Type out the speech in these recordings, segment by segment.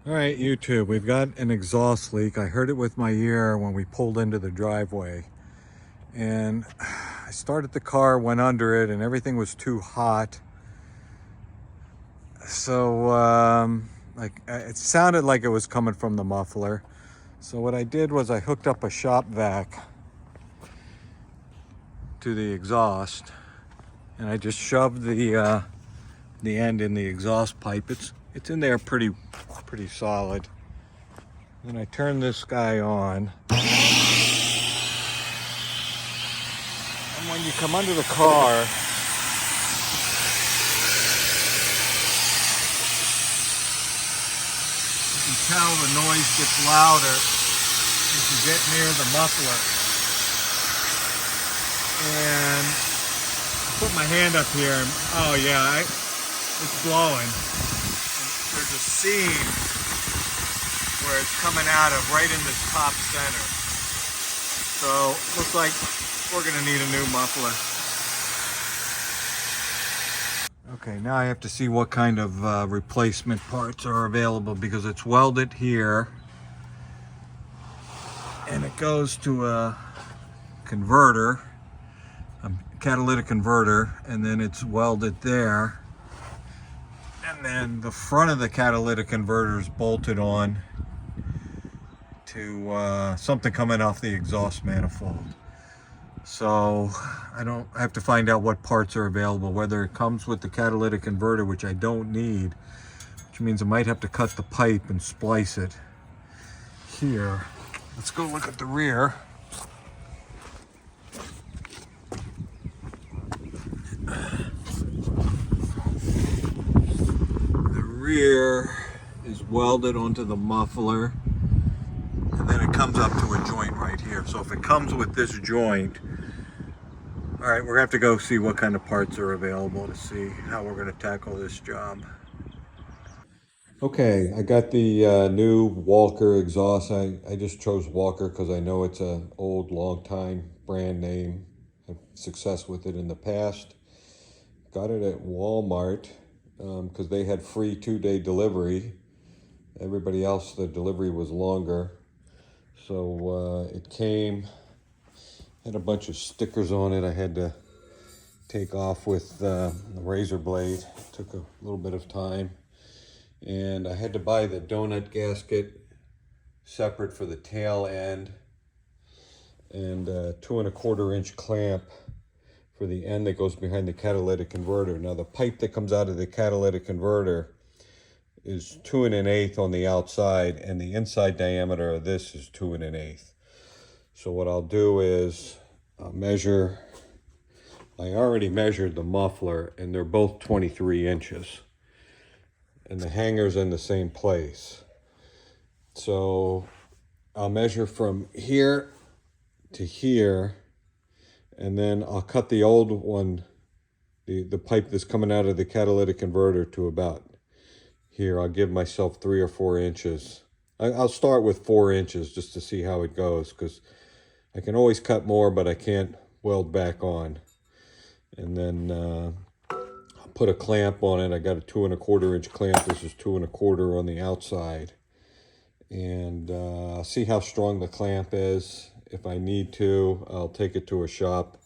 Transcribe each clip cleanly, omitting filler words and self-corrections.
All right, YouTube, we've got an exhaust leak. I heard it with my ear when we pulled into the driveway. And I started the car, went under it, and everything was too hot. So, it sounded like it was coming from the muffler. So what I did was I hooked up a shop vac to the exhaust, and I just shoved the end in the exhaust pipe. It's in there pretty solid. Then I turned this guy on. And when you come under the car, you can tell the noise gets louder as you get near the muffler. And I put my hand up here and, oh yeah, it's blowing. And there's a seam where it's coming out of right in the top center. So looks like we're gonna need a new muffler. Okay, now I have to see what kind of replacement parts are available, because it's welded here and it goes to a converter, a catalytic converter, and then it's welded there. And then the front of the catalytic converter is bolted on to something coming off the exhaust manifold. So I have to find out what parts are available, whether it comes with the catalytic converter, which I don't need, which means I might have to cut the pipe and splice it here. Let's go look at the rear. The rear is welded onto the muffler, and then it comes up to a joint right here. So if it comes with this joint, all right, we're gonna have to go see what kind of parts are available to see how we're gonna tackle this job. Okay, I got the new Walker exhaust. I just chose Walker because I know it's an old, long time brand name. I've had success with it in the past. Got it at Walmart because they had free 2-day delivery. Everybody else, the delivery was longer. So it came, had a bunch of stickers on it I had to take off with the razor blade. It took a little bit of time. And I had to buy the donut gasket separate for the tail end, and a 2¼ inch clamp for the end that goes behind the catalytic converter. Now the pipe that comes out of the catalytic converter is 2 1/8 on the outside, and the inside diameter of this is 2 1/8. So what I'll do is I'll measure. I already measured the muffler, and they're both 23 inches. And the hanger's in the same place. So I'll measure from here to here, and then I'll cut the old one, the pipe that's coming out of the catalytic converter, to about here. I'll give myself 3 or 4 inches. I'll start with 4 inches just to see how it goes, because I can always cut more, but I can't weld back on. And then put a clamp on it. I got a 2 1/4 inch clamp. This is 2 1/4 on the outside. And I'll see how strong the clamp is. If I need to, I'll take it to a shop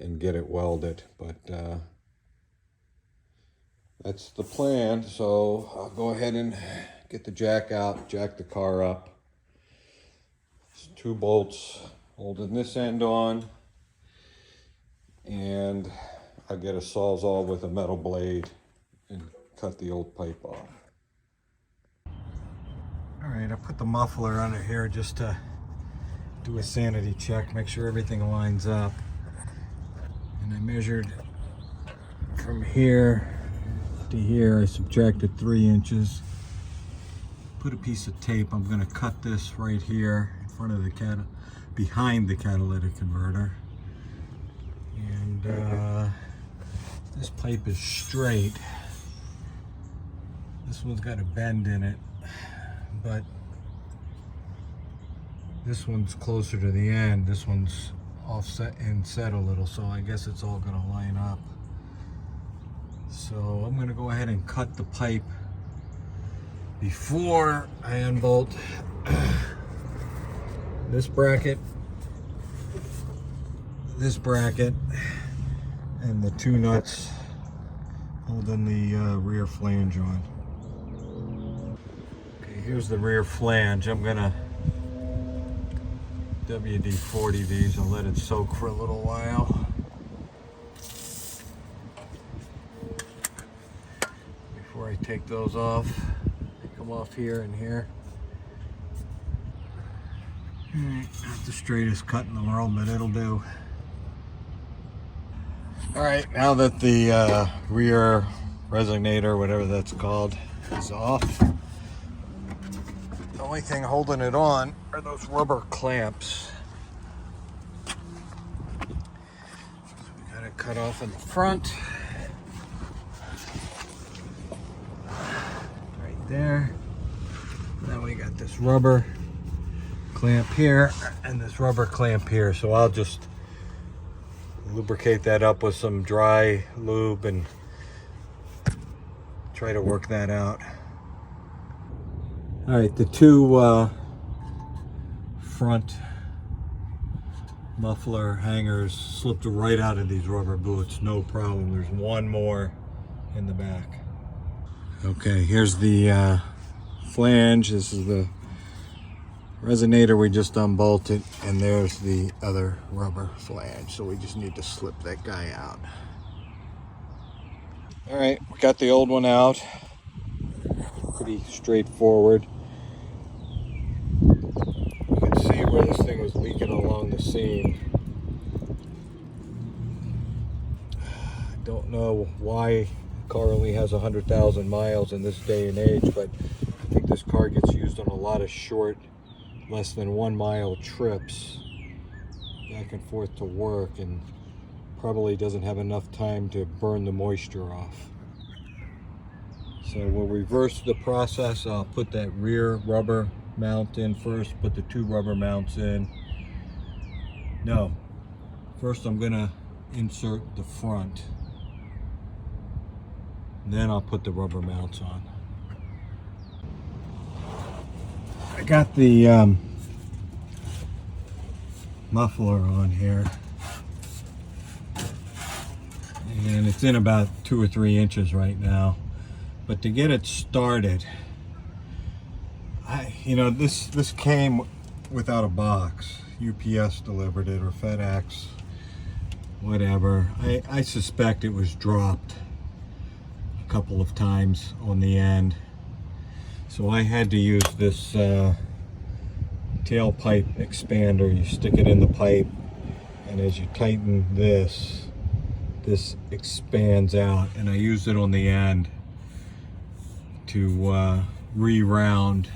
and get it welded. But that's the plan. So I'll go ahead and get the jack out, jack the car up. There's 2 bolts holding this end on. And I'll get a Sawzall with a metal blade and cut the old pipe off. All right, I put the muffler under here just to do a sanity check, make sure everything lines up. And I measured from here to here. I subtracted 3 inches. Put a piece of tape. I'm going to cut this right here in front of the behind the catalytic converter. And this pipe is straight. This one's got a bend in it, but this one's closer to the end. This one's offset and set a little, so I guess it's all gonna line up. So I'm gonna go ahead and cut the pipe before I unbolt this bracket, and the two nuts holding the rear flange on. Okay, here's the rear flange. I'm gonna WD-40 these and let it soak for a little while. Before I take those off, they come off here and here. Alright, not the straightest cut in the world, but it'll do. Alright, now that the rear resonator, whatever that's called, is off, the only thing holding it on are those rubber clamps. So we got it cut off in the front. Right there. Then we got this rubber clamp here and this rubber clamp here. So I'll just lubricate that up with some dry lube and try to work that out. All right, the two front muffler hangers slipped right out of these rubber boots, no problem. There's one more in the back. Okay, here's the flange. This is the resonator we just unbolted, and there's the other rubber flange. So we just need to slip that guy out. All right, we got the old one out. Pretty straightforward. You can see where this thing was leaking along the seam. I don't know why the car only has 100,000 miles in this day and age, but I think this car gets used on a lot of short, less than 1 mile trips back and forth to work, and probably doesn't have enough time to burn the moisture off. So we'll reverse the process. I'll put that rear rubber mount in first, put the two rubber mounts in. No, first I'm gonna insert the front, then I'll put the rubber mounts on. I got the muffler on here, and it's in about 2 or 3 inches right now. But to get it started, this came without a box. UPS delivered it, or FedEx, whatever. I suspect it was dropped a couple of times on the end. So I had to use this tailpipe expander. You stick it in the pipe, and as you tighten this expands out, and I used it on the end to re-round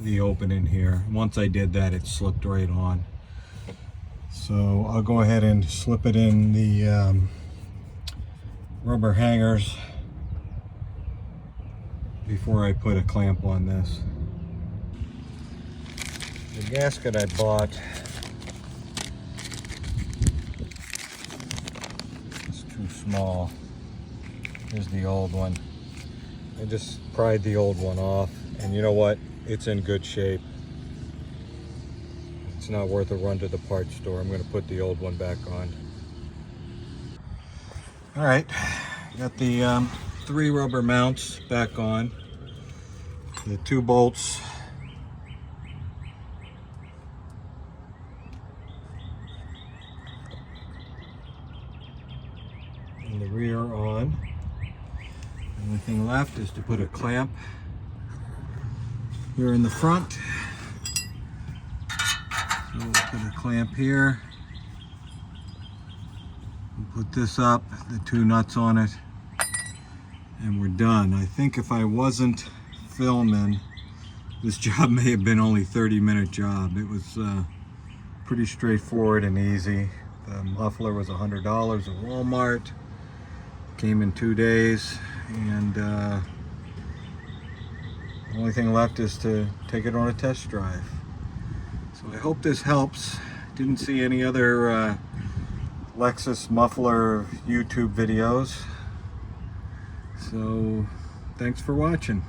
the opening here. Once I did that, it slipped right on. So I'll go ahead and slip it in the rubber hangers before I put a clamp on this. The gasket I bought is too small. Here's the old one. I just pried the old one off, and you know what? It's in good shape. It's not worth a run to the parts store. I'm going to put the old one back on. All right, got the 3 rubber mounts back on. The 2 bolts. And the rear on. The only thing left is to put a clamp here in the front. So we'll put a clamp here. We'll put this up, the 2 nuts on it, and we're done. I think if I wasn't filming, this job may have been only a 30-minute job. It was pretty straightforward and easy. The muffler was $100 at Walmart. Came in 2 days, and the only thing left is to take it on a test drive. So I hope this helps. Didn't see any other Lexus muffler YouTube videos. So thanks for watching.